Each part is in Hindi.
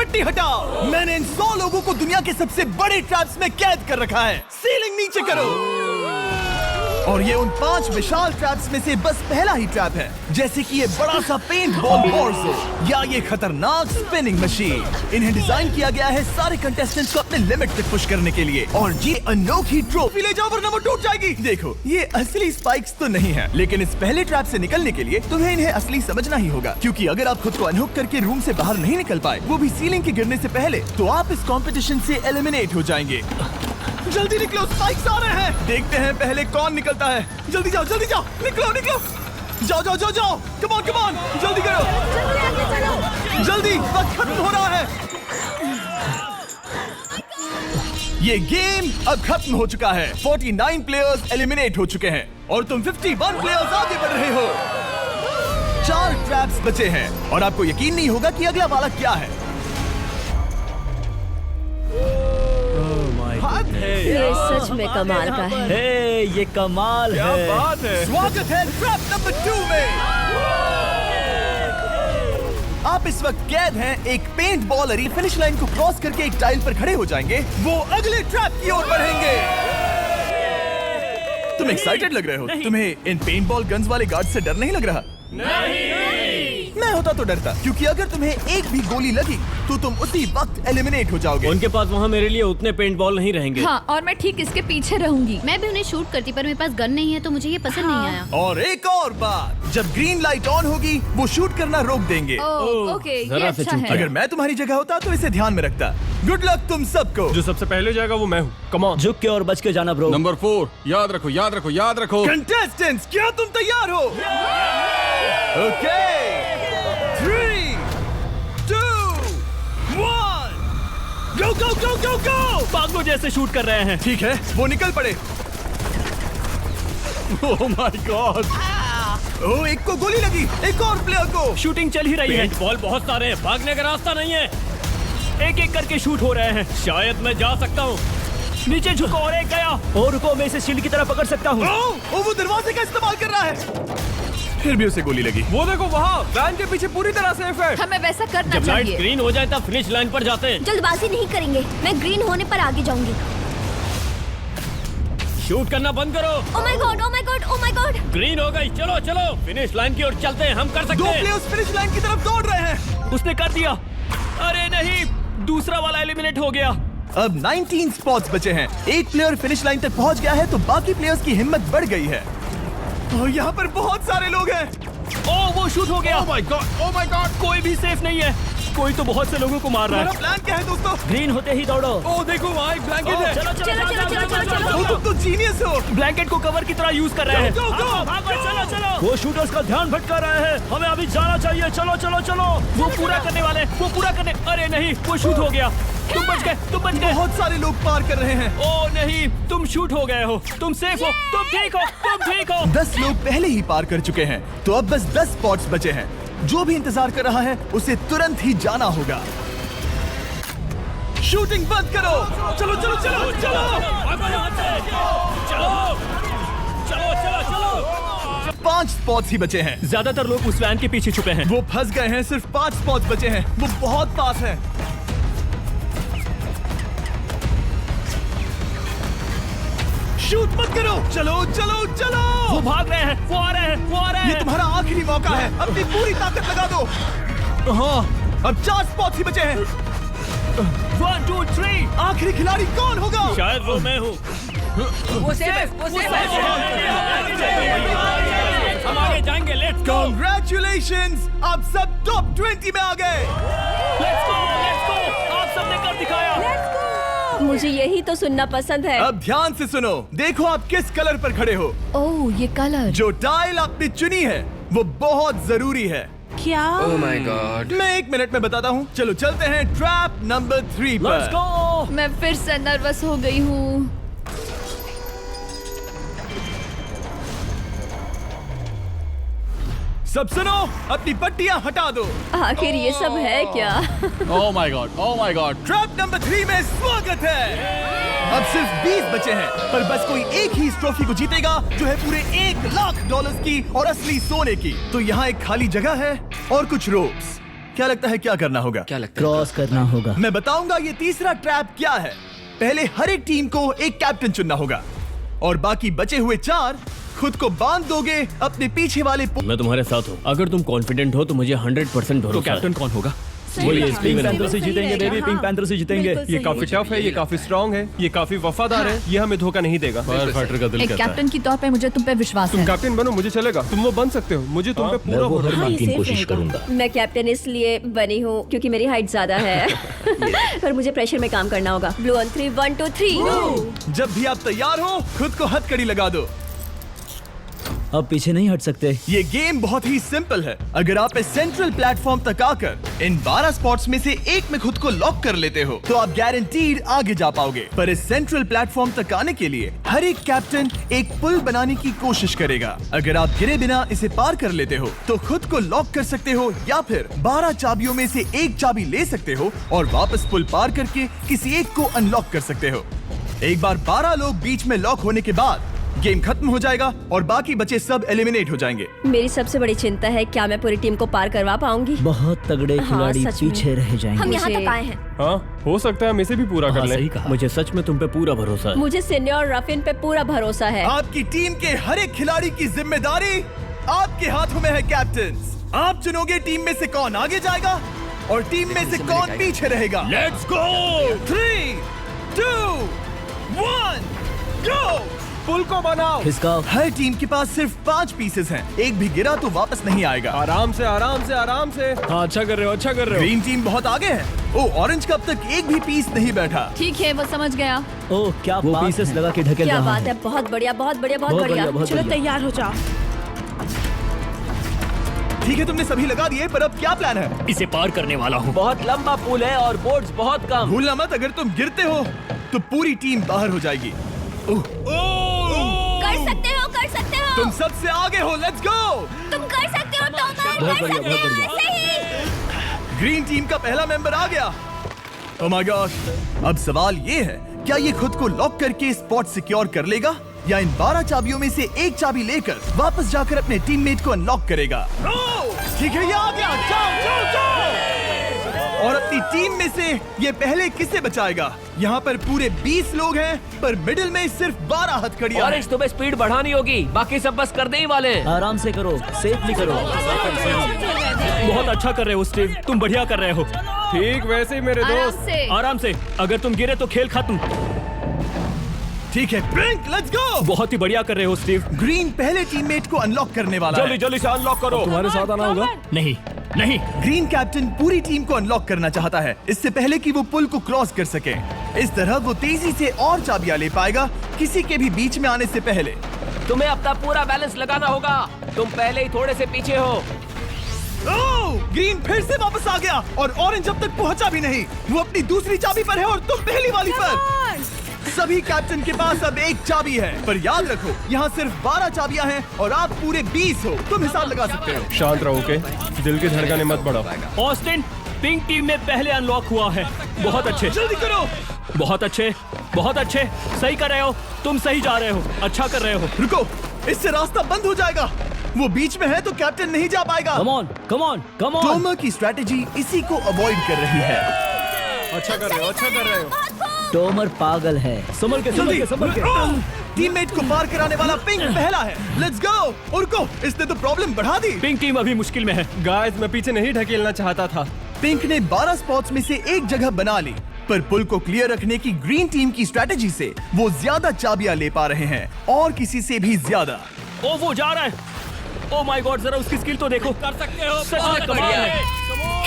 पट्टी हटाओ। मैंने इन 100 लोगों को दुनिया के सबसे बड़े ट्रैप्स में कैद कर रखा है। सीलिंग नीचे करो। और ये उन 5 विशाल ट्रैप्स में से बस पहला ही ट्रैप है, जैसे कि ये बड़ा सा पेंट बॉल बॉर्सो या ये खतरनाक स्पिनिंग मशीन। इन्हें डिजाइन किया गया है सारे कंटेस्टेंट्स को अपने लिमिट तक पुश करने के लिए। और ये अनोखी ट्रॉफी ले जाओ वरना वो टूट जाएगी। देखो, ये असली स्पाइक्स तो नहीं है, लेकिन इस पहले ट्रैप से निकलने के लिए तुम्हें इन्हें असली समझना ही होगा, क्योंकि अगर आप खुद को अनहुक करके रूम से बाहर नहीं निकल पाए, वो भी सीलिंग के गिरने से पहले, तो आप इस कॉम्पिटिशन से एलिमिनेट हो जाएंगे। जल्दी निकलो, स्पाइक्स आ रहे हैं। देखते हैं पहले कौन निकलता है। जल्दी जाओ, निकलो। जाओ, कम ऑन, जल्दी करो। जल्दी, वक्त खत्म हो रहा है। ये गेम अब खत्म हो चुका है। 49 प्लेयर्स एलिमिनेट हो चुके हैं और तुम 51 प्लेयर्स आगे बढ़ रहे हो। 4 ट्रैप्स बचे हैं और आपको यकीन नहीं होगा कि अगला वाला क्या है। ये सच में कमाल का है। ये कमाल क्या है। बात है। स्वागत है ट्रैप नंबर 2 में। आप इस वक्त कैद हैं एक पेंट बॉल। फिनिश लाइन को क्रॉस करके एक टाइल पर खड़े हो जाएंगे, वो अगले ट्रैप की ओर बढ़ेंगे। तुम एक्साइटेड लग रहे हो। तुम्हें इन पेंट बॉल गन्स वाले गार्ड से डर नहीं लग रहा? मैं होता तो डरता, क्योंकि अगर तुम्हें एक भी गोली लगी तो तुम उसी वक्त एलिमिनेट हो जाओगे। उनके पास वहाँ मेरे लिए उतने पेंट बॉल नहीं रहेंगे। हाँ, और मैं ठीक इसके पीछे रहूंगी। मैं भी उन्हें शूट करती, पर मेरे पास गन नहीं है तो मुझे ये पसंद नहीं आया। और एक और बात, जब ग्रीन लाइट ऑन होगी वो शूट करना रोक देंगे। ओके, ये जरा से अच्छा चूक है। अगर मैं तुम्हारी जगह होता तो इसे ध्यान में रखता। गुड लक तुम सबको। जो सबसे पहले जाएगा वो मैं हूँ। Come on. झुक के और बच के जाना ब्रो। नंबर 4 याद रखो। कंटेस्टेंट्स, क्या तुम तैयार हो? Okay, 3, 2, 1, go! पागलों जैसे शूट कर रहे हैं। ठीक है, वो निकल पड़े। ओह माय गॉड। ओह, एक को गोली लगी, एक और प्लेयर को। शूटिंग चल ही रही है। पेंट बॉल बहुत सारे हैं, भागने का रास्ता नहीं है। एक करके शूट हो रहे हैं। शायद मैं जा सकता हूँ। नीचे झुको और एक गया। और रुको, मैं इसे शील्ड की तरह पकड़ सकता हूँ। ओह, वो दरवाजे का इस्तेमाल कर रहा है। फिर भी उसे गोली लगी। वो देखो वहाँ, वैन के पीछे पूरी तरह सेफ है। हमें वैसा करना जब लाइट चाहिए। ग्रीन हो जाए तब फिनिश लाइन पर जाते हैं। जल्दबाजी नहीं करेंगे, मैं ग्रीन होने पर आगे जाऊंगी। शूट करना बंद करो। Oh my God. ग्रीन हो गई। चलो फिनिश लाइन की ओर चलते हैं। हम कर सकते 2 हैं। प्लेयर्स फिनिश लाइन की तरफ दौड़ रहे हैं। उसने कर दिया। अरे नहीं, दूसरा वाला एलिमिनेट हो गया। अब 19 स्पॉट्स बचे हैं। एक प्लेयर फिनिश लाइन तक पहुंच गया है तो बाकी प्लेयर्स की हिम्मत बढ़ गई है। और यहाँ पर बहुत सारे लोग हैं। ओह, वो शूट हो गया। ओह माय गॉड। कोई भी सेफ नहीं है। कोई तो बहुत से लोगों को मार रहा तुम्हारा है। प्लान क्या है दोस्तों? ग्रीन होते ही दौड़ो। ओह देखो वहाँ एक ब्लैंकेट है। तुम तो जीनियस हो। ब्लैंकेट को कवर की तरह यूज कर रहे हैं। चलो। वो शूटर्स का ध्यान भटका रहे हैं। हमें अभी जाना चाहिए। चलो। वो पूरा करने। अरे नहीं, वो शूट हो गया। तुम बच गए। बहुत सारे लोग पार कर रहे हैं। ओह नहीं, तुम शूट हो गए हो। तुम सेफ हो। तुम ठीक हो। 10 लोग पहले ही पार कर चुके हैं, तो अब बस 10 स्पॉट्स बचे हैं। जो भी इंतजार कर रहा है उसे तुरंत ही जाना होगा। शूटिंग बंद करो। चलो। 5 स्पॉट्स ही बचे हैं। ज्यादातर लोग उस वैन के पीछे छुपे हैं। वो फंस गए हैं। सिर्फ 5 स्पॉट्स बचे हैं। वो बहुत पास है। शूट मत करो। चलो। वो भाग रहे हैं। वो आ रहे ये हैं। तुम्हारा आखिरी मौका है। अपनी पूरी ताकत लगा दो। हाँ, अब 4 स्पॉट्स ही बचे हैं। 1 2 3। आखिरी खिलाड़ी कौन होगा? शायद वो मैं हूँ। हम आगे जाएंगे। Let's go. Congratulations! आप सब टॉप 20 में आ गए। Let's go. आप सबने कर दिखाया। मुझे यही तो सुनना पसंद है। अब ध्यान से सुनो। देखो आप किस कलर पर खड़े हो। ओह, ये कलर। जो टाइल आपने चुनी है वो बहुत जरूरी है। क्या? ओह माय गॉड। मैं 1 मिनट में बताता हूँ। चलो चलते हैं ट्रैप नंबर 3 लेट्स पर। गो। मैं फिर से नर्वस हो गई हूँ। सब सुनो, अपनी पट्टियां हटा दो। आखिर ये सब है क्या? ओह माय गॉड। ट्रैप नंबर 3 में स्वागत है। अब सिर्फ 20 बचे हैं, पर बस कोई एक ही इस ट्रॉफी को जीतेगा जो है पूरे $1 लाख की और असली सोने की। तो यहाँ एक खाली जगह है और कुछ रोप्स। क्या लगता है क्या करना होगा? क्या लगता है? क्रॉस करना होगा। मैं बताऊंगा ये तीसरा ट्रैप क्या है। पहले हर एक टीम को एक कैप्टन चुनना होगा और बाकी बचे हुए 4 खुद को बांध दोगे अपने पीछे वाले मैं तुम्हारे साथ हूँ। अगर तुम कॉन्फिडेंट हो तो मुझे 100% भरोसा तो कैप्टन कौन होगा? वही पिंक पैंथर से जीतेंगे बेबी, पिंक पैंथर से जीतेंगे। ये काफी टफ है, ये काफी स्ट्रांग है, ये काफी वफादार है, ये हमें धोखा नहीं देगा। फायर फाइटर का दिल एक कहता है। कैप्टन की तौर पे मुझे तुम पे विश्वास तुम है। कैप्टन बनो, मुझे चलेगा। तुम वो बन सकते हो, मुझे तुम पे पूरा भरोसा है। मुमकिन कोशिश करूंगा। मैं कैप्टन इसलिए बनी हूँ क्योंकि मेरी हाइट ज्यादा है पर मुझे प्रेशर में काम करना होगा। Blue on 3 1 2 3। जब भी आप तैयार हो खुद को हथकड़ी लगा दो। अब पीछे नहीं हट सकते। ये गेम बहुत ही सिंपल है। अगर आप इस सेंट्रल प्लेटफॉर्म तक आकर इन 12 स्पॉट्स में से एक में खुद को लॉक कर लेते हो तो आप गारंटीड आगे जा पाओगे। पर इस सेंट्रल प्लेटफॉर्म तक आने के लिए हर एक कैप्टन एक पुल बनाने की कोशिश करेगा। अगर आप गिरे बिना इसे पार कर लेते हो तो खुद को लॉक कर सकते हो या फिर 12 चाबियों में से एक चाबी ले सकते हो और वापस पुल पार करके किसी एक को अनलॉक कर सकते हो। एक बार 12 लोग बीच में लॉक होने के बाद गेम खत्म हो जाएगा और बाकी बचे सब एलिमिनेट हो जाएंगे। मेरी सबसे बड़ी चिंता है क्या मैं पूरी टीम को पार करवा पाऊंगी। बहुत तगड़े खिलाड़ी सच में। पीछे रह जाएंगे। हम यहाँ मुझे- तक आए हैं। हाँ, हो सकता है हम इसे भी पूरा कर लें। सही कहा। मुझे सच में तुम पे पूरा भरोसा है। मुझे सीनियर रफिन पे पूरा भरोसा है। आपकी टीम के हर एक खिलाड़ी की जिम्मेदारी आपके हाथों में है कैप्टन्स। आप चुनोगे टीम में से कौन आगे जाएगा और टीम में से कौन पीछे रहेगा। Let's go. 3 2 1 गो। पुल को बनाओ। इसका हर टीम के पास सिर्फ 5 पीसेस हैं। एक भी गिरा तो वापस नहीं आएगा। आराम से, आराम से, आराम से। हाँ, अच्छा कर रहे हो, अच्छा कर रहे ग्रीन टीम बहुत आगे है। ओ, ऑरेंज का अब तक एक भी पीस नहीं बैठा। ठीक है, वो समझ गया। हो। ओ क्या वो पीसेस लगा के ढकेल क्या रहा बात है, बहुत बढ़िया बहुत बढ़िया बहुत बहुत बढ़िया। बढ़िया, बहुत चलो बढ़िया। तैयार हो जाओ। ठीक है, तुमने सभी लगा दिए पर अब क्या प्लान है? इसे पार करने वाला हूँ। बहुत लंबा पुल है और बोर्ड्स बहुत कम। भूलना मत, अगर तुम गिरते हो तो पूरी टीम बाहर हो जाएगी। कर सकते हो। तुम सबसे आगे हो, लेट्स गो। तुम कर सकते हो टॉमर, बहुत कर बढ़िया, सकते बहुत हो बढ़िया। ऐसे ही। ग्रीन टीम का पहला मेंबर आ गया। ओह माय गॉड। अब सवाल ये है, क्या ये खुद को लॉक करके स्पॉट सिक्योर कर लेगा या इन 12 चाबियों में से एक चाबी लेकर वापस जाकर अपने टीममेट को अनलॉक करेगा? ठीक है, ये आ गया। जाओ जाओ जाओ। और अपनी टीम में से ये पहले किसे बचाएगा? यहाँ पर पूरे 20 लोग हैं पर मिडिल में सिर्फ 12 हथकड़ियां हैं। तुम्हें स्पीड बढ़ानी होगी, बाकी सब बस करने ही वाले हैं। आराम से करो, सेफली करो। बहुत अच्छा कर रहे हो स्टीव, तुम बढ़िया कर रहे हो। ठीक वैसे ही मेरे आराम दोस्त। से। आराम से, अगर तुम गिरे तो खेल खत्म। ठीक है, ब्रिंक, लेट्स गो। बहुत ही बढ़िया कर रहे हो स्टीव। ग्रीन पहले टीममेट को अनलॉक करने वाला जल्दी है। जल्दी से अनलॉक करो। तुम्हारे साथ आना होगा। नहीं नहीं, ग्रीन कैप्टन पूरी टीम को अनलॉक करना चाहता है इससे पहले कि वो पुल को क्रॉस कर सके। इस तरह वो तेजी से और चाबियां ले पाएगा किसी के भी बीच में आने से पहले। तुम्हें अपना पूरा बैलेंस लगाना होगा, तुम पहले ही थोड़े से पीछे हो। ओह! ग्रीन फिर से वापस आ गया और ऑरेंज अब तक पहुंचा भी नहीं। वो अपनी दूसरी चाबी पर है और तुम पहली वाली पर। सभी कैप्टन के पास अब एक चाबी है पर याद रखो यहाँ सिर्फ 12 चाबियां हैं और आप पूरे 20 हो। तुम हिसाब लगा सकते हो। शांत रहो, ओके? दिल की धड़कनें मत बढ़ाओ। ऑस्टिन, पिंक टीम में पहले अनलॉक हुआ है। बहुत अच्छे, जल्दी करो। बहुत अच्छे, बहुत अच्छे। सही कर रहे हो, तुम सही जा रहे हो, अच्छा कर रहे हो। रुको, इससे रास्ता बंद हो जाएगा। वो बीच में है तो कैप्टन नहीं जा पाएगा। Come on, come on, come on. Tomar की स्ट्रेटेजी इसी को अवॉइड कर रही है। अच्छा कर रहे हो, अच्छा कर रहे हो। टोमर पागल है। संभल के, संभल के, संभल के। टीममेट को पार कराने वाला पिंक पहला है। Let's go. रुको, इसने तो प्रॉब्लम बढ़ा दी। पिंक टीम अभी मुश्किल में है। गाइस, मैं पीछे नहीं ढकेलना चाहता था। पिंक ने 12 स्पॉट्स में से एक जगह बना ली पर पुल को क्लियर रखने की ग्रीन टीम की स्ट्रेटेजी से वो ज्यादा चाबियां ले पा रहे हैं और किसी से भी ज्यादा। ओ वो जा रहा है। ओ माय गॉड, जरा उसकी स्किल तो देखो। कर सकते हो, सच में कमाल है।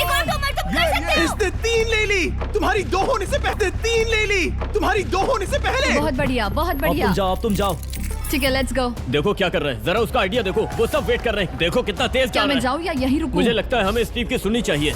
एक और टॉमर, तुम कर सकते हो। इसने 3 ले ली। तुम्हारी 2 होने से पहले 3 ले ली। तुम्हारी 2 होने से पहले। बहुत बढ़िया, बहुत अब बढ़िया। तुम जाओ, अब तुम जाओ। ठीक है, लेट्स गो। देखो क्या कर रहे हैं, जरा उसका आइडिया देखो। वो सब वेट कर रहे हैं, देखो कितना तेज क्या जा मैं रहा है। जाऊँ या यहीं रुकूं? मुझे लगता है हमें स्टीव की सुननी चाहिए।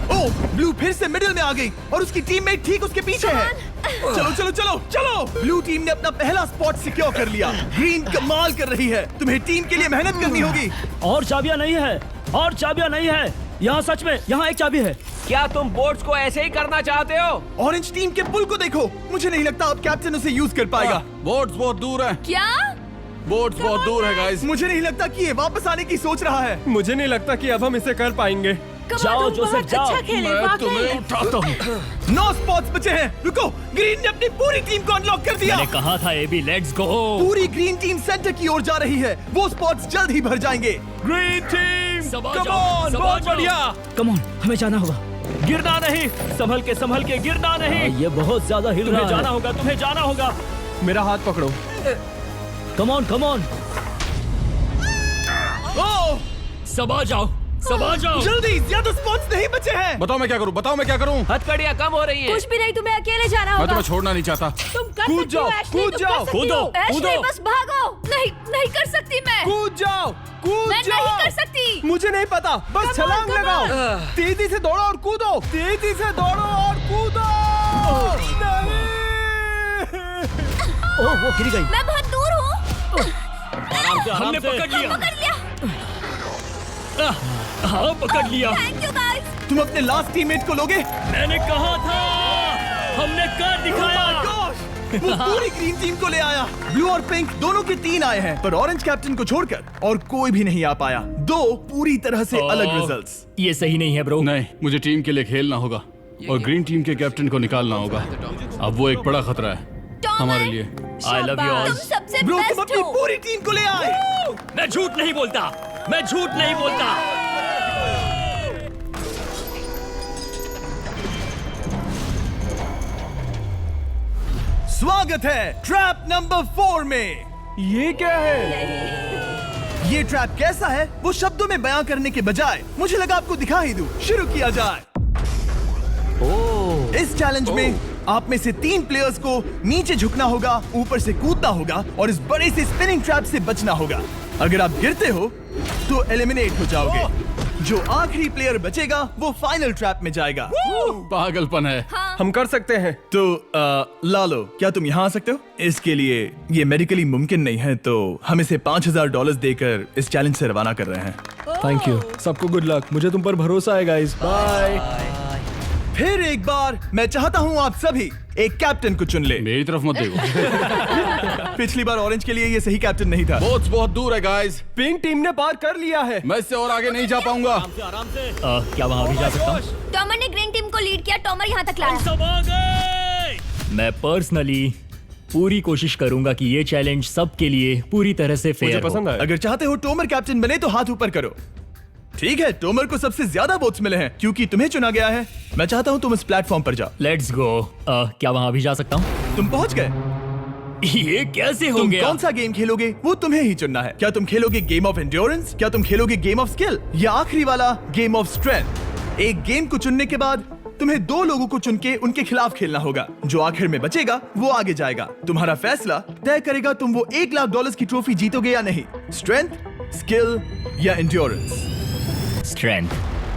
ओ, ब्लू फिर से मिडिल में आ गई और उसकी टीममेट ठीक उसके पीछे है। चलो चलो चलो चलो। ब्लू टीम ने अपना पहला स्पॉट सिक्योर कर लिया। ग्रीन कमाल कर रही है। तुम्हें टीम के लिए मेहनत करनी होगी। और चाबियां नहीं है, और चाबियां नहीं है। यहाँ सच में, यहाँ एक चाबी है। क्या तुम बोट्स को ऐसे ही करना चाहते हो? ऑरेंज टीम के पुल को देखो। मुझे नहीं लगता अब कैप्टन उसे यूज कर पाएगा। बोट्स बहुत दूर है, क्या? बोट्स बहुत दूर है गाइस। मुझे नहीं लगता कि ये वापस आने की सोच रहा है। मुझे नहीं लगता कि अब हम इसे कर पाएंगे। जाओ जोसेफ जाओ। मैं तुम्हें उठाता हूँ। 9 स्पॉट्स बचे हैं। रुको, ग्रीन ने अपनी पूरी टीम को अनलॉक कर दिया। मैंने कहा था एबी लेट्स गो। पूरी ग्रीन टीम सेंटर की ओर जा रही है। वो स्पॉट्स जल्द ही भर जाएंगे। ग्रीन टीम सबा कम जाओ, ऑन, सबा बहुत जाओ। बढ़िया। कम ऑन, हमें जाना होगा। गिरना नहीं, संभल के गिरना नहीं। ये बहुत ज्यादा हिल रहा है। जाना होगा, तुम्हें जाना होगा। मेरा हाथ पकड़ो। कम ऑन। ओह, सबा जाओ। जल्दी, ज्यादा स्पॉट्स नहीं बचे हैं। बताओ मैं क्या करूं? हथकड़ियाँ कम हो रही हैं। कुछ भी नहीं, तुम्हें अकेले जाना मैं होगा। तुम्हें छोड़ना नहीं चाहता। तुम कर कूद सकती हो, जाओ, एशली, कूद तुम जाओ, कर सकती कूदो, हो। एशली, कूदो। बस भागो। नहीं कर सकती मैं। कूद जाओ, मैं नहीं कर सकती। मुझे नहीं पता, बस Come on, छलांग come लगाओ। on। तेजी से दौड़ो और कूदो। तेजी से दौड़ो और कूदो। नहीं। ओह वो गिर गई। मैं बहुत दूर हूँ। हमने पकड़ लिया। पकड़ लिया। हाँ पकड़ लिया। Thank you guys. तुम अपने लास्ट टीममेट को लोगे? मैंने कहा था, हमने कर दिखाया। Oh my gosh! वो पूरी ग्रीन टीम को ले आया। ब्लू और पिंक दोनों के 3 आए हैं, पर ऑरेंज कैप्टन को छोड़कर और कोई भी नहीं आ पाया। 2 पूरी तरह से अलग रिजल्ट्स। ये सही नहीं है ब्रो। नहीं, मुझे टीम के लिए खेलना होगा और ग्रीन टीम के कैप्टन को निकालना होगा। अब वो एक बड़ा खतरा है हमारे लिए। I love you all. तुम सबसे ब्रो, तुम बेस्ट अपनी हो। पूरी टीम को ले आए। मैं झूठ नहीं बोलता। स्वागत है ट्रैप नंबर 4 में। ये क्या है? ये ट्रैप कैसा है वो शब्दों में बयां करने के बजाय मुझे लगा आपको दिखा ही दूं। शुरू किया जाए। इस चैलेंज में आप में से 3 प्लेयर्स को नीचे झुकना होगा, ऊपर से कूदना होगा और इस बड़े से स्पिनिंग ट्रैप से बचना होगा। अगर आप गिरते हो तो एलिमिनेट हो जाओगे। जो आखिरी प्लेयर बचेगा वो फाइनल ट्रैप में जाएगा। पागलपन है। हम कर सकते हैं। तो लालो, क्या तुम यहाँ आ सकते हो? इसके लिए ये मेडिकली मुमकिन नहीं है, तो हम इसे $5000 देकर इस चैलेंज से रवाना कर रहे हैं। Thank you. सबको गुड लक। मुझे तुम पर भरोसा है गाइस। बाय। फिर एक बार मैं चाहता हूँ आप सभी एक कैप्टन को चुन ले। मेरी तरफ मत देखो। पिछली बार ऑरेंज के लिए ये सही कैप्टन नहीं था। बहुत दूर है गाइस। पिंक टीम ने पार कर लिया है। मैं इससे और आगे नहीं जा पाऊंगा। आराम से। क्या वहाँ भी जा सकता हूँ? टॉमर ने ग्रीन टीम को लीड किया। टॉमर यहाँ तक लाया। सब आ गए। मैं पर्सनली पूरी कोशिश करूंगा कि ये चैलेंज सबके लिए पूरी तरह से मुझे फेयर पसंद हो। आया। अगर चाहते हो टोमर कैप्टन बने तो हाथ ऊपर करो। ठीक है, टोमर को सबसे ज्यादा वोट्स मिले हैं क्योंकि तुम्हें चुना गया है। मैं चाहता हूँ तुम इस प्लेटफॉर्म पर जाओ। Let's go. क्या वहाँ भी जा सकता हूँ? तुम पहुँच गए। ये कैसे हो तुम गया? कौन सा गेम खेलोगे वो तुम्हें ही चुनना है। क्या तुम खेलोगे गेम ऑफ एंड्योरेंस, क्या तुम खेलोगे गेम ऑफ स्किल, या आखिरी वाला गेम ऑफ स्ट्रेंथ? एक गेम को चुनने के बाद तुम्हें 2 लोगों को चुन के उनके खिलाफ खेलना होगा। जो आखिर में बचेगा वो आगे जाएगा। तुम्हारा फैसला तय करेगा तुम वो $1,00,000 की ट्रॉफी जीतोगे या नहीं। स्ट्रेंथ, स्किल या एंड्योरेंस। स्ट्रेंथ।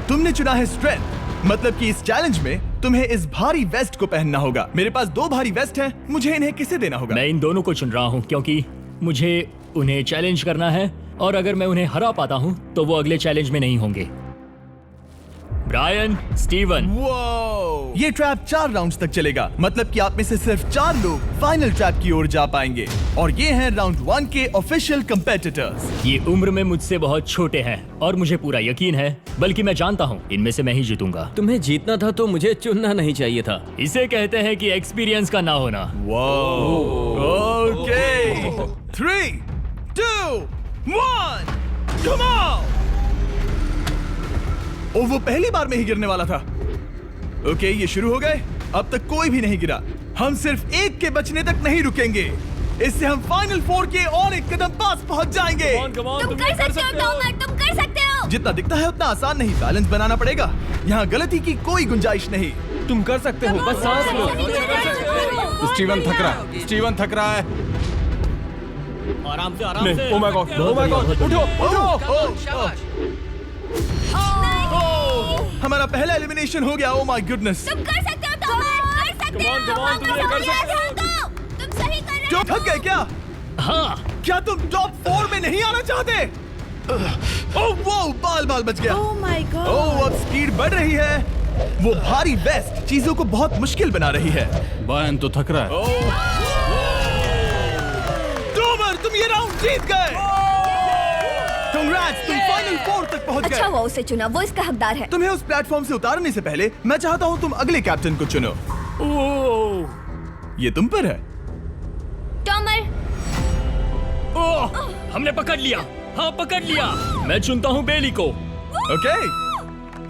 तुमने चुना है स्ट्रेंथ, मतलब कि इस चैलेंज में तुम्हें इस भारी वेस्ट को पहनना होगा। मेरे पास 2 भारी वेस्ट हैं, मुझे इन्हें किसे देना होगा? मैं इन दोनों को चुन रहा हूँ क्योंकि मुझे उन्हें चैलेंज करना है और अगर मैं उन्हें हरा पाता हूँ तो वो अगले चैलेंज में नहीं होंगे। Brian, Steven. वो ये ट्रैप 4 राउंड्स तक चलेगा, मतलब कि आप में से सिर्फ 4 लोग फाइनल ट्रैप की ओर जा पाएंगे और ये हैं राउंड 1 के ऑफिशियल कंपेटिटर्स। ये उम्र में मुझसे बहुत छोटे हैं और मुझे पूरा यकीन है, बल्कि मैं जानता हूँ इनमें से मैं ही जीतूंगा। तुम्हें जीतना था तो मुझे चुनना नहीं चाहिए था। इसे कहते हैं कि एक्सपीरियंस का ना होना। Okay, 3, 2, 1, come on. ओ, वो पहली बार में ही गिरने वाला था। ओके, ये शुरू हो गए। अब तक कोई भी नहीं गिरा। हम सिर्फ एक के बचने तक नहीं रुकेंगे। इससे हम फाइनल 4 के और एक कदम पास पहुंच जाएंगे। तुम कर सकते हो टॉमर, तुम कर सकते हो। जितना दिखता है उतना आसान नहीं, बैलेंस बनाना पड़ेगा। यहाँ गलती की कोई गुंजाइश नहीं। तुम कर सकते हो, बस सांस लो। स्टीवन थक रहा है। आराम से, आराम नहीं, से। oh my God, oh my God, उठो। हमारा पहला एलिमिनेशन हो गया। Oh my goodness. तुम कर सकते हो टॉमर, कर सकते हो। तुम सही कर रहे हो। थक गए क्या? हाँ। क्या तुम टॉप 4 में नहीं आना चाहते? ओह वो बाल बच गया। Oh my God. ओह, अब स्पीड बढ़ रही है। वो भारी वेस्ट चीजों को बहुत मुश्किल बना रही है। बायन तो थक रहा है। टॉमर, तुम ये राउंड जीत गए। Congrats, तुम फाइनल 4 तक पहुंच अच्छा गए। हुआ उसे चुना, वो इसका हकदार है। तुम्हें उस प्लेटफॉर्म से उतारने से पहले मैं चाहता हूँ तुम अगले कैप्टन को चुनो। ये तुम पर है। टॉमर, ओह, हमने पकड़ लिया। हाँ, पकड़ लिया। मैं चुनता हूँ बेली को। ओके,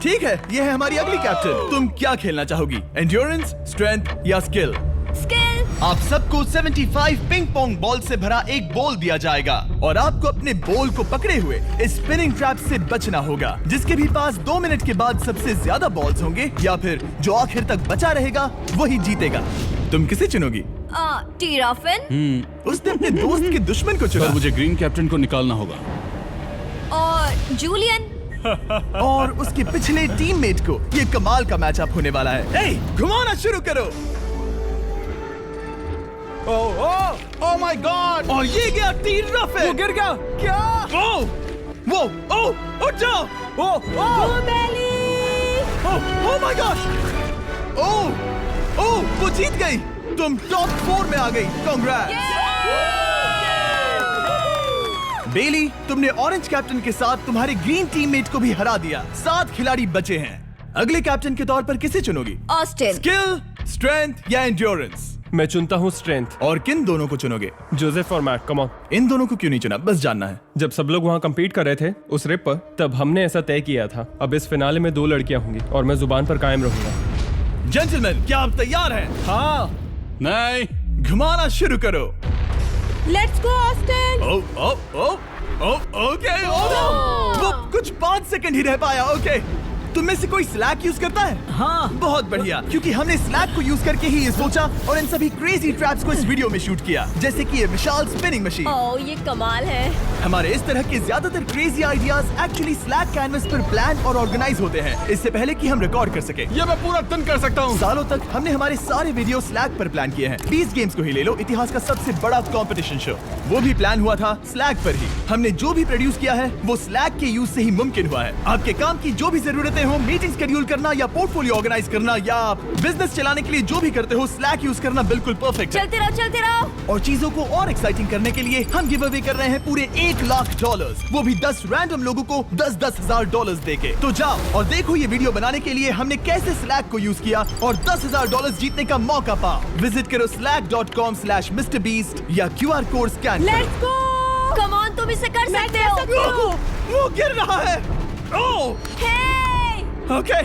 ठीक है, ये है हमारी अगली कैप्टन। तुम क्या खेलना चाहोगी, एंड्योरेंस, स्ट्रेंथ या स्किल? स्किल। आप सबको 75 पिंग पोंग बॉल से भरा एक बॉल दिया जाएगा और आपको अपने बॉल को पकड़े हुए इस स्पिनिंग ट्रैप से बचना होगा। जिसके भी पास 2 मिनट के बाद सबसे ज्यादा बॉल्स होंगे या फिर जो आखिर तक बचा रहेगा वही जीतेगा। तुम किसे चुनोगी? टीराफिन उसने अपने दोस्त के दुश्मन को पर चुना मुझे ग्रीन कैप्टन को निकालना होगा। और जूलियन। और उसके पिछले टीममेट को। ये कमाल का मैचअप होने वाला है। घुमाना शुरू करो। ओह माय गॉड, और ये गया टीराफिन। वो गिर गया। क्या? वो उठ जाओ। ओह माय गॉड। ओह वो जीत गई। तुम टॉप 4 में आ गई। कांग्रेट्स। बेली, तुमने ऑरेंज कैप्टन के साथ तुम्हारे ग्रीन टीममेट को भी हरा दिया। 7 खिलाड़ी बचे हैं। अगले कैप्टन के तौर पर किसे चुनोगी? ऑस्टिन। स्किल, स्ट्रेंथ या एंड्योरेंस? मैं चुनता हूँ स्ट्रेंथ। और किन दोनों को चुनोगे? जोसेफ और मैट, कम ऑन। इन दोनों को क्यों नहीं चुना, बस जानना है। जब सब लोग वहाँ कम्पीट कर रहे थे उस रिप पर, तब हमने ऐसा तय किया था। अब इस फिनाले में 2 लड़कियां होंगी और मैं जुबान पर कायम रहूंगा। जेंटलमैन, क्या आप तैयार हैं? हाँ। नहीं, घुमाना शुरू करो। Let's go Austin. ओके। वो कुछ 5 सेकंड ही रह पाया। ओके, तुम में से कोई स्लैक यूज करता है? हाँ। बहुत बढ़िया, क्योंकि हमने स्लैक को यूज करके ही ये सोचा और इन सभी क्रेजी ट्रैप्स को इस वीडियो में शूट किया, जैसे कि ये विशाल स्पिनिंग मशीन। ओह, ये कमाल है। हमारे इस तरह के ज्यादातर crazy ideas actually slack canvas पर प्लान और ऑर्गेनाइज होते हैं, इससे पहले कि हम रिकॉर्ड कर सके। ये मैं पूरा दिन कर सकता हूँ। सालों तक हमने हमारे सारे वीडियो स्लैक पर प्लान किए हैं। 20 गेम्स को ही ले लो, इतिहास का सबसे बड़ा कंपटीशन शो, वो भी प्लान हुआ था स्लैक पर ही। हमने जो भी प्रोड्यूस किया है वो स्लैक के यूज से ही मुमकिन हुआ है। आपके काम की जो भी जरूरतें हो, मीटिंग शेड्यूल करना या पोर्टफोलियो ऑर्गेनाइज करना या बिजनेस चलाने के लिए जो भी करते हो, स्लैक यूज करना बिल्कुल परफेक्ट है। चलते रहो। और चीजों को और एक्साइटिंग करने के लिए हम गिव अवे कर रहे हैं पूरे $1,00,000, वो भी 10 रैंडम लोगों को $10,000 देके। तो जाओ और देखो ये वीडियो बनाने के लिए हमने कैसे स्लैक को यूज किया और $10,000 जीतने का मौका पाओ। विजिट करो slack.com/MrBeast या QR कोड स्कैन करो। Let's go. कम ऑन, तुम इसे कर सकते हो। वो गिर रहा है। ओह, हे, ओके,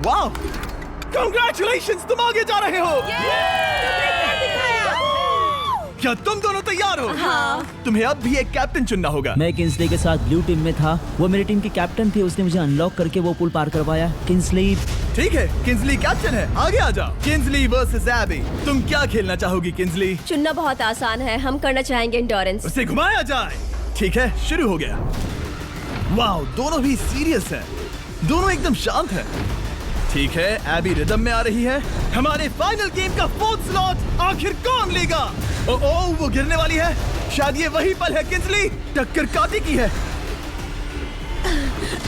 वाओ, कांग्रेचुलेशंस, तुम आगे जा रहे हो। क्या तुम दोनों तैयार हो? हाँ। तुम्हें अब भी एक कैप्टन चुनना होगा। मैं किंसली के साथ ब्लू टीम में था। वो मेरी टीम की कैप्टन थी। उसने मुझे अनलॉक करके वो पुल पार करवाया। किंसली। ठीक है, किंसली कैप्टन है, आगे आ जाओ। किंसली वर्सेस एबी, तुम क्या खेलना चाहोगी किंसली? चुनना बहुत आसान है, हम करना चाहेंगे एंड्योरेंस। उसे घुमाया जाए। ठीक है, शुरू हो गया। वाओ, दोनों भी सीरियस हैं, दोनों एकदम शांत हैं। ठीक है, एबी रिदम में आ रही है। हमारे फाइनल गेम का 4th स्लॉट आखिर कौन लेगा? ओह, वो गिरने वाली है। शायद ये वही पल है किंसली, टक्कर काटी की है।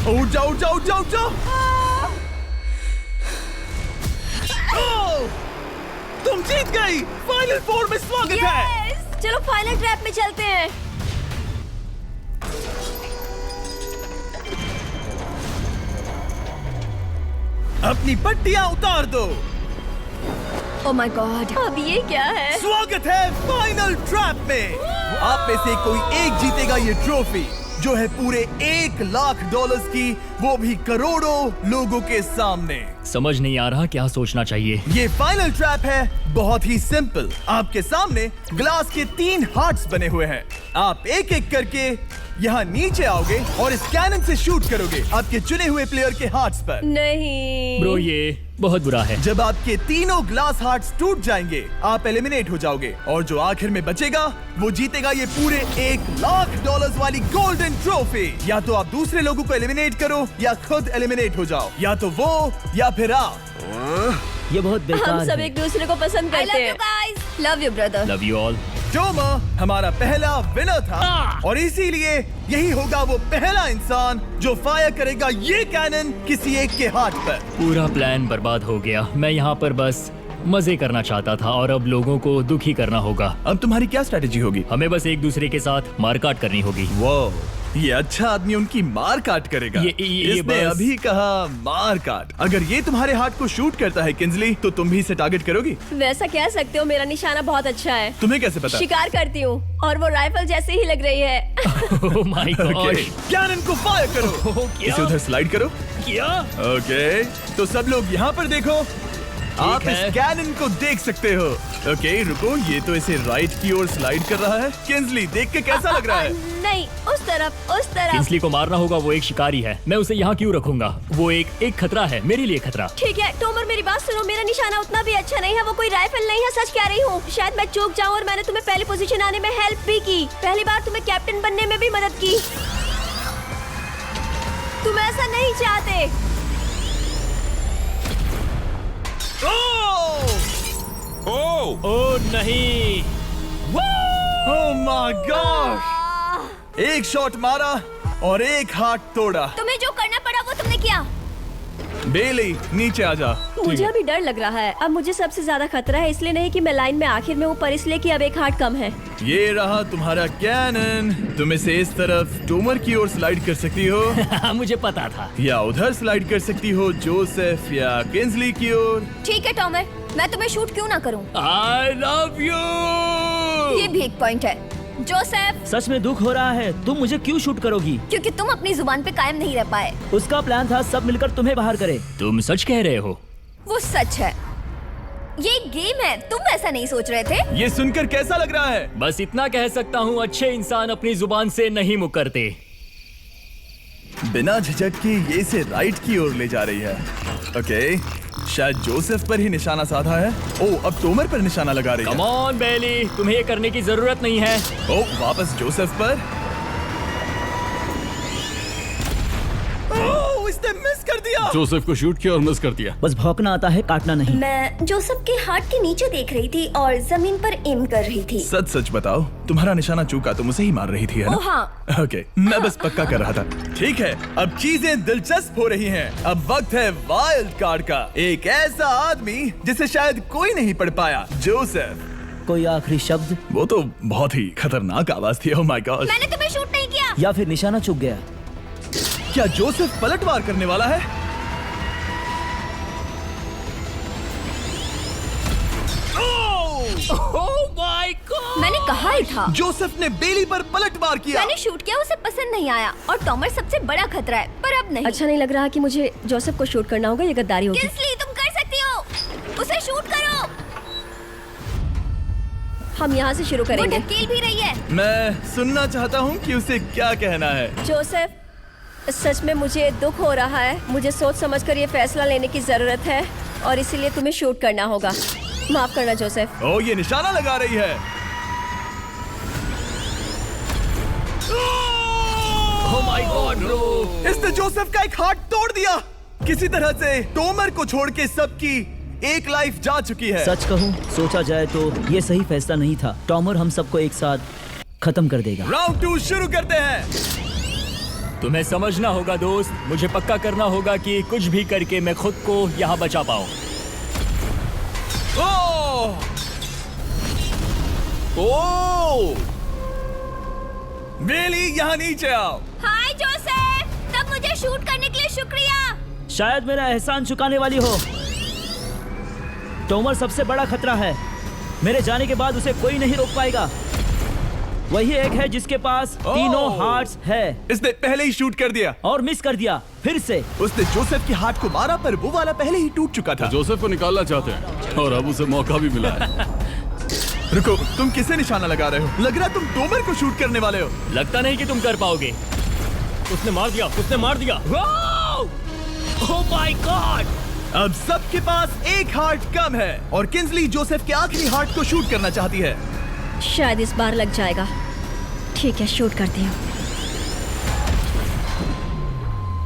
उठ जाओ, उठ जाओ, उठ जाओ, उठ जाओ। ओह, तुम जीत गई। फाइनल 4 में स्वागत है। यस। चलो फाइनल ट्रैप में चलते हैं। अपनी पट्टियां उतार दो। ओह माय गॉड, अब ये क्या है? स्वागत है फाइनल ट्रैप में। आप में से कोई एक जीतेगा ये ट्रॉफी, जो है पूरे $1,00,000 की, वो भी करोड़ों लोगों के सामने। समझ नहीं आ रहा क्या सोचना चाहिए। ये फाइनल ट्रैप है बहुत ही सिंपल। आपके सामने ग्लास के 3 हार्ट्स बने हुए हैं। आप एक एक करके यहाँ नीचे आओगे और इस कैनन से शूट करोगे आपके चुने हुए प्लेयर के हार्ट्स पर। नहीं। ब्रो, ये बहुत बुरा है। जब आपके तीनों ग्लास हार्ट्स टूट जाएंगे, आप एलिमिनेट हो जाओगे और जो आखिर में बचेगा वो जीतेगा ये पूरे $1,00,000 वाली गोल्डन ट्रॉफी। या तो आप दूसरे लोगों को एलिमिनेट करो या खुद एलिमिनेट हो जाओ, या तो वो या फिर आप। ये बहुत हम बेकार सब है। एक दूसरे को पसंद आई लव करते यू हैं। Guys. Love you brother. Love you all. टोमा हमारा पहला विनर था और इसीलिए यही होगा वो पहला इंसान जो फायर करेगा ये कैनन किसी एक के हाथ पर। पूरा प्लान बर्बाद हो गया। मैं यहाँ पर बस मजे करना चाहता था और अब लोगों को दुखी करना होगा। अब तुम्हारी क्या स्ट्रेटेजी होगी? हमें बस एक दूसरे के साथ मारकाट करनी होगी। वो ये अच्छा आदमी उनकी मार काट करेगा। ये इसने बस- अभी कहा मार काट। अगर ये तुम्हारे हार्ट को शूट करता है किंजली, तो तुम भी इसे टारगेट करोगी? वैसा कह सकते हो, मेरा निशाना बहुत अच्छा है। तुम्हें कैसे पता? शिकार करती हूँ और वो राइफल जैसे ही लग रही है। ओह माय गॉड। कैनन को फायर करो। क्या? इसे उधर स्लाइड करो। क्या? ओके, तो सब लोग यहाँ पर देखो। आप है। इस कैनन को देख सकते हो। ओके, रुको, ये तो इसे राइट की ओर स्लाइड कर रहा है। किंजली, देख के कैसा लग रहा है? नहीं, उस तरफ, उस तरफ। किंसली को मारना होगा, वो एक शिकारी है। मैं उसे यहाँ क्यों रखूंगा? वो एक खतरा है, मेरे लिए खतरा। ठीक है टोमर, मेरी बात सुनो। मेरा निशाना उतना भी अच्छा नहीं है, वो कोई राइफल नहीं है, सच कह रही हूँ। शायद मैं चूक जाऊँ, और मैंने तुम्हें पहली पोजीशन आने में हेल्प भी की। पहली बार तुम्हें कैप्टन बनने में भी मदद की। तुम ऐसा नहीं चाहते। ओह नहीं। ओह माय गॉड! एक शॉट मारा और एक हाथ तोड़ा। तुम्हें जो करना पड़ा वो तुमने किया। बेली, नीचे आ जा। मुझे अभी डर लग रहा है। अब मुझे सबसे ज्यादा खतरा है, इसलिए नहीं कि मैं लाइन में आखिर में हूँ, पर इसलिए कि अब एक हार्ट कम है। ये रहा तुम्हारा कैनन। तुम इसे इस तरफ टोमर की ओर स्लाइड कर सकती हो, मुझे पता था। या उधर स्लाइड कर सकती हो, जोसेफ या किंजली की ओर। ठीक है टॉमर, मैं तुम्हें शूट क्यों ना करूं? I love you. ये भी एक पॉइंट है। जोसेफ, सच में दुख हो रहा है। तुम मुझे क्यों शूट करोगी? क्योंकि तुम अपनी जुबान पे कायम नहीं रह पाए। उसका प्लान था सब मिलकर तुम्हें बाहर करे। तुम सच कह रहे हो? वो सच है। ये एक गेम है, तुम ऐसा नहीं सोच रहे थे? ये सुनकर कैसा लग रहा है? बस इतना कह सकता हूँ, अच्छे इंसान अपनी जुबान से नहीं मुकरते। बिना झिझक के ये इसे राइट की ओर ले जा रही है। ओके, शायद जोसेफ पर ही निशाना साधा है। ओह, अब टोमर पर निशाना लगा रही कम है। ऑन बेली, तुम्हें ये करने की जरूरत नहीं है। ओह, वापस जोसेफ पर। ओह, इसने मिस कर दिया। जोसेफ को शूट किया और मिस कर दिया। बस भौंकना आता है, काटना नहीं। मैं जोसेफ के हार्ट के नीचे देख रही थी और जमीन पर एम कर रही थी। सच सच बताओ, तुम्हारा निशाना चूका, तुम उसे ही मार रही थी, है ना? ओ हाँ। ओके, मैं बस पक्का कर रहा था। ठीक है, अब चीजें दिलचस्प हो रही हैं। अब वक्त है वाइल्ड कार्ड का। एक ऐसा आदमी जिसे शायद कोई नहीं पढ़ पाया, जोसेफ। कोई आखिरी शब्द? वो तो बहुत ही खतरनाक आवाज थी। ओह माय गॉड! मैंने तुम्हें शूट नहीं किया। या फिर निशाना चूक गया? क्या जोसेफ पलटवार करने वाला है? ओह माय गॉड! मैंने कहा ही था। जोसेफ ने बेली पर पलटवार किया। मैंने शूट किया, उसे पसंद नहीं आया, और टॉमर सबसे बड़ा खतरा है, पर अब नहीं। अच्छा नहीं लग रहा कि मुझे जोसेफ को शूट करना होगा, ये गद्दारी होगी। किंसली, तुम कर सकती हो। उसे शूट करो। हम यहाँ से शुरू वो करेंगे। ढकेल भी रही है। मैं सुनना चाहता हूँ कि उसे क्या कहना है। जोसेफ, सच में मुझे दुख हो रहा है। मुझे सोच समझकर ये फैसला लेने की जरूरत है, और इसीलिए तुम्हें शूट करना होगा। माफ करना जोसेफ। ओह, ये निशाना लगा रही है। ओह माय गॉड ब्रो! इसने जोसेफ का एक हाथ तोड़ दिया। किसी तरह से टोमर को छोड़ के सबकी एक लाइफ जा चुकी है। सच कहूँ, सोचा जाए तो ये सही फैसला नहीं था। टॉमर हम सबको एक साथ खत्म कर देगा। राउंड 2 शुरू करते हैं। तुम्हें समझना होगा दोस्त, मुझे पक्का करना होगा कि कुछ भी करके मैं खुद को यहाँ बचा पाऊँ। ओह! ओह! बेली, यहाँ नीचे आओ। हाय जोसेफ, तब मुझे शूट करने के लिए शुक्रिया। शायद मेरा एहसान चुकाने वाली हो। टोमर सबसे बड़ा खतरा है। मेरे जाने के बाद उसे कोई नहीं रोक पाएगा। वही एक है जिसके पास तीनों हार्ट्स है। इसने पहले ही शूट कर दिया और मिस कर दिया फिर से। उसने जोसेफ के हाथ को मारा, पर वो वाला पहले ही टूट चुका था। जोसेफ को निकालना चाहते हैं और अब उसे मौका भी मिला है। रुको, तुम किसे निशाना लगा रहे हो? लग रहा तुम टोमर को शूट करने वाले हो। लगता नहीं कि तुम कर पाओगे। उसने मार दिया, उसने मार दिया। Oh my God! अब सबके पास एक हार्ट कम है, और किंजली जोसेफ के आखिरी हार्ट को शूट करना चाहती है। शायद इस बार लग जाएगा। ठीक है, शूट करती हूँ।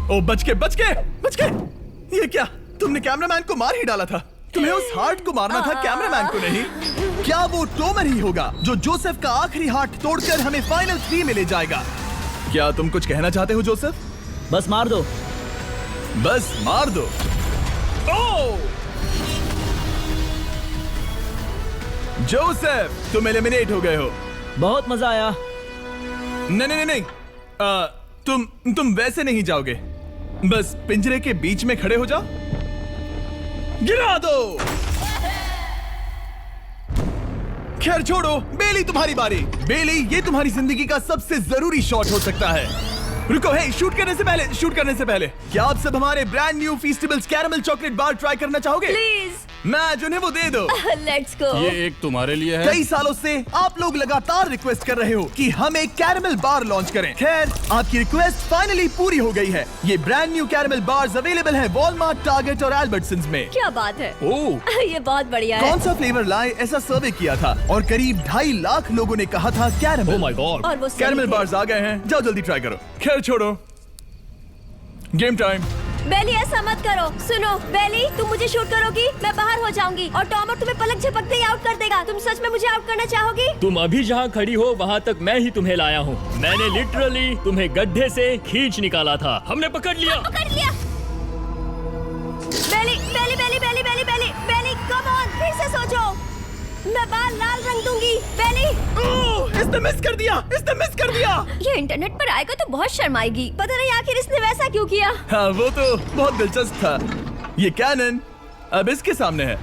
ओ, बच के, बच के, बच के! ये क्या? तुमने कैमरामैन को मार ही डाला था। तुम्हें उस हार्ट को मारना था, कैमरामैन को नहीं। क्या वो टोमर ही होगा जो जोसेफ का आखिरी हार्ट तोड़कर हमें फाइनल 3 में ले जाएगा? क्या तुम कुछ कहना चाहते हो जोसेफ? बस मार दो। बस मार दो। ओह! जोसेफ, तुम एलिमिनेट हो गए हो। बहुत मजा आया। नहीं नहीं नहीं नहीं, तुम वैसे नहीं जाओगे, बस पिंजरे के बीच में खड़े हो जाओ। गिरा दो। खैर छोड़ो, बेली तुम्हारी बारी। बेली, ये तुम्हारी जिंदगी का सबसे जरूरी शॉट हो सकता है। रुको, हे, शूट करने से पहले क्या आप सब हमारे brand new Feastables caramel chocolate bar try करना चाहोगे? प्लीज मैच उन्हें वो दे दो। Let's go. ये एक तुम्हारे लिए है। कई सालों से आप लोग लगातार रिक्वेस्ट कर रहे हो कि हम एक कैरमल बार लॉन्च करें। खैर, आपकी रिक्वेस्ट फाइनली पूरी हो गई है। ये brand new caramel bars available है वॉलमार्ट, टारगेट और एल्बर्टसन्स में। क्या बात है। ओह, ये बहुत बढ़िया है। कौन सा फ्लेवर लाए, ऐसा सर्वे किया था और करीब 2.5 लाख लोगों ने कहा था कैरमल। Oh my God. और वो सही कैरमल थे। बार्स आ गए हैं, जाओ जल्दी ट्राई करो। खैर छोड़ो, गेम टाइम। बेली, ऐसा मत करो। सुनो बेली, तुम मुझे शूट करोगी, मैं बाहर हो जाऊंगी और टॉमर तुम्हें पलक झपकते ही आउट कर देगा। तुम सच में मुझे आउट करना चाहोगी? तुम अभी जहाँ खड़ी हो वहाँ तक मैं ही तुम्हें लाया हूँ। मैंने लिटरली तुम्हें गड्ढे से खींच निकाला था। हमने पकड़ लिया। पकड़ लिया। बेली बेली बेली बेली बेली बेली बेली, कम ऑन, फिर से सोचो। मैं बाल लाल रंग दूंगी। बेली, इसने मिस कर दिया। ये इंटरनेट पर आएगा तो बहुत शर्माएगी। पता नहीं आखिर इसने वैसा क्यों किया। हाँ, वो तो बहुत दिलचस्प था। ये कैनन अब इसके सामने है।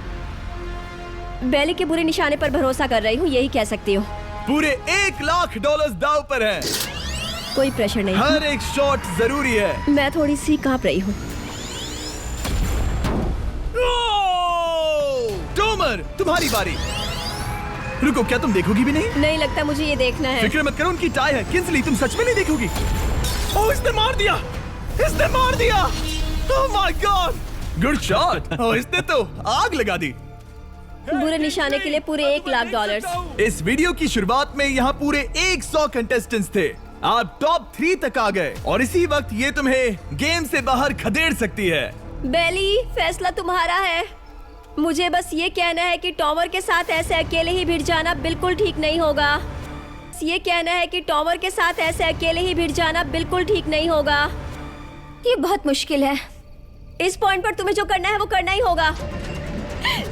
बेली के बुरे निशाने पर भरोसा कर रही हूँ, यही कह सकती हूँ। पूरे $1 लाख दाव पर है। कोई प्रेशर नहीं। हर एक शॉट जरूरी है। मैं थोड़ी सी कांप रही हूँ। टॉमर, तुम्हारी बारी। रुको, क्या तुम देखोगी भी नहीं? नहीं लगता मुझे ये देखना है। फिक्र मत करो, उनकी टाई है। किंसली, तुम सच में नहीं देखोगी? ओह, इसने मार दिया। Oh my God, good shot. Oh, इसने तो आग लगा दी। बुरे निशाने के लिए पूरे $1 लाख। इस वीडियो की शुरुआत में यहाँ पूरे 100 कंटेस्टेंट्स थे। आप टॉप 3 तक आ गए और इसी वक्त ये तुम्हें गेम से बाहर खदेड़ सकती है। बेली, फैसला तुम्हारा है। मुझे बस ये कहना है कि टॉमर के साथ ऐसे अकेले ही भिड़ जाना बिल्कुल ठीक नहीं होगा। ये कहना है कि टॉमर के साथ ऐसे अकेले ही भिड़ जाना बिल्कुल ठीक नहीं होगा। ये बहुत मुश्किल है। इस पॉइंट पर तुम्हें जो करना है वो करना ही होगा।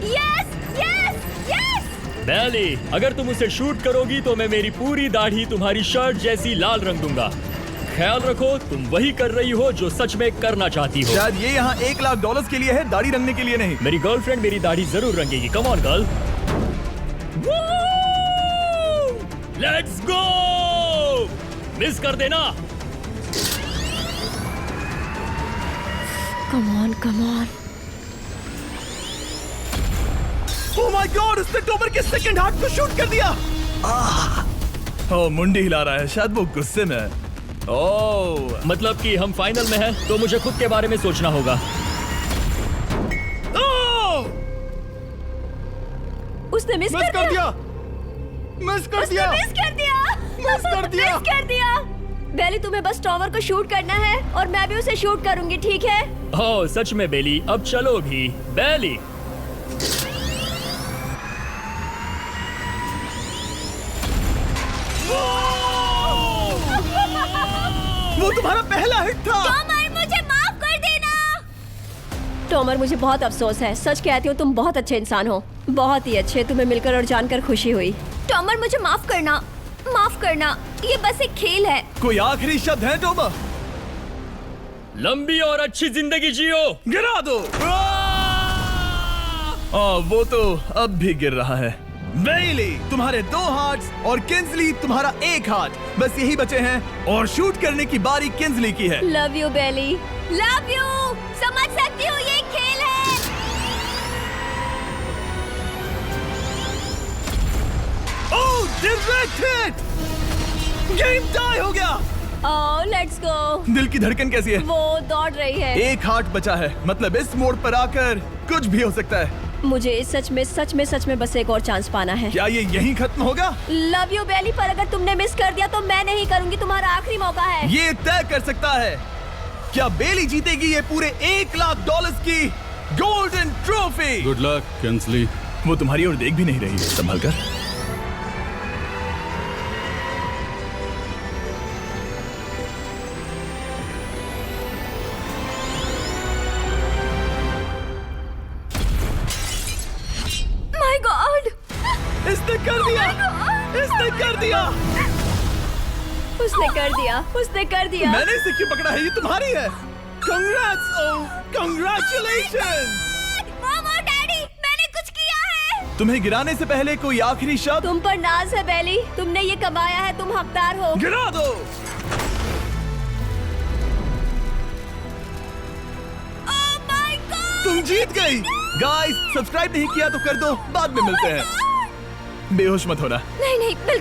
Yes yes yes. बेली, अगर तुम उसे शूट करोगी तो मैं मेरी पूरी दाढ़ी तुम्हारी शर्ट जैसी लाल रंग दूंगा। ख्याल रखो, तुम वही कर रही हो जो सच में करना चाहती हो। शायद ये यहाँ $1 लाख के लिए है, दाढ़ी रंगने के लिए नहीं। मेरी गर्लफ्रेंड मेरी दाढ़ी जरूर रंगेगी। Come on girl, let's go. Miss कर देना। Come on come on. Oh my God, उसने टॉमर के सेकंड हार्ट को शूट कर दिया। ओह, मुंडी हिला रहा है, शायद वो गुस्से में है। ओह, मतलब कि हम फाइनल में हैं, तो मुझे खुद के बारे में सोचना होगा। उसने मिस कर दिया। मिस कर दिया। बेली, तुम्हें बस टॉमर को शूट करना है और मैं भी उसे शूट करूंगी, ठीक है? ओह सच में बेली, अब चलो भी। बेली, वो तुम्हारा पहला हिट था। टॉमर, मुझे माफ कर देना। टॉमर, मुझे बहुत अफसोस है। सच कहती हूँ, तुम बहुत अच्छे इंसान हो, बहुत ही अच्छे। तुम्हें मिलकर और जानकर खुशी हुई। टॉमर, मुझे माफ करना, माफ करना। ये बस एक खेल है। कोई आखिरी शब्द है टॉमर? लंबी और अच्छी जिंदगी जियो। गिरा दो। वो तो अब भी गिर रहा है। बेली, तुम्हारे 2 हार्ट्स और किंसली तुम्हारा 1 हार्ट। बस यही बचे हैं और शूट करने की बारी किंसली की है। Love you Bailey. Love you. समझ सकती हूँ, ये एक खेल है। Oh, direct hit. Game tie हो गया। Oh, let's go. दिल की धड़कन कैसी है? वो दौड़ रही है। 1 हार्ट बचा है, मतलब इस मोड़ पर आकर कुछ भी हो सकता है। मुझे सच में बस एक और चांस पाना है। क्या ये यहीं खत्म होगा? लव यू बेली, पर अगर तुमने मिस कर दिया तो मैं नहीं करूंगी। तुम्हारा आखिरी मौका है। ये तय कर सकता है क्या बेली जीतेगी ये पूरे $1 लाख की golden trophy. Good luck Kinsley. वो तुम्हारी ओर देख भी नहीं रही है, संभल कर। माय गॉड, इसने कर दिया। इसने कर दिया। उसने कर दिया, उसने कर दिया। मैंने इसे क्यों पकड़ा है? ये तुम्हारी है। Congrats, congratulations. मॉम और डैडी, मैंने कुछ किया है। तुम्हें गिराने से पहले कोई आखिरी शब्द? तुम पर नाज है बेली, तुमने ये कमाया है, तुम हकदार हो। गिरा दो। Oh my God! तुम जीत गई। गाइस, सब्सक्राइब नहीं किया तो कर दो, बाद में मिलते हैं। बेहोश मत होना। नहीं नहीं, बिल्कुल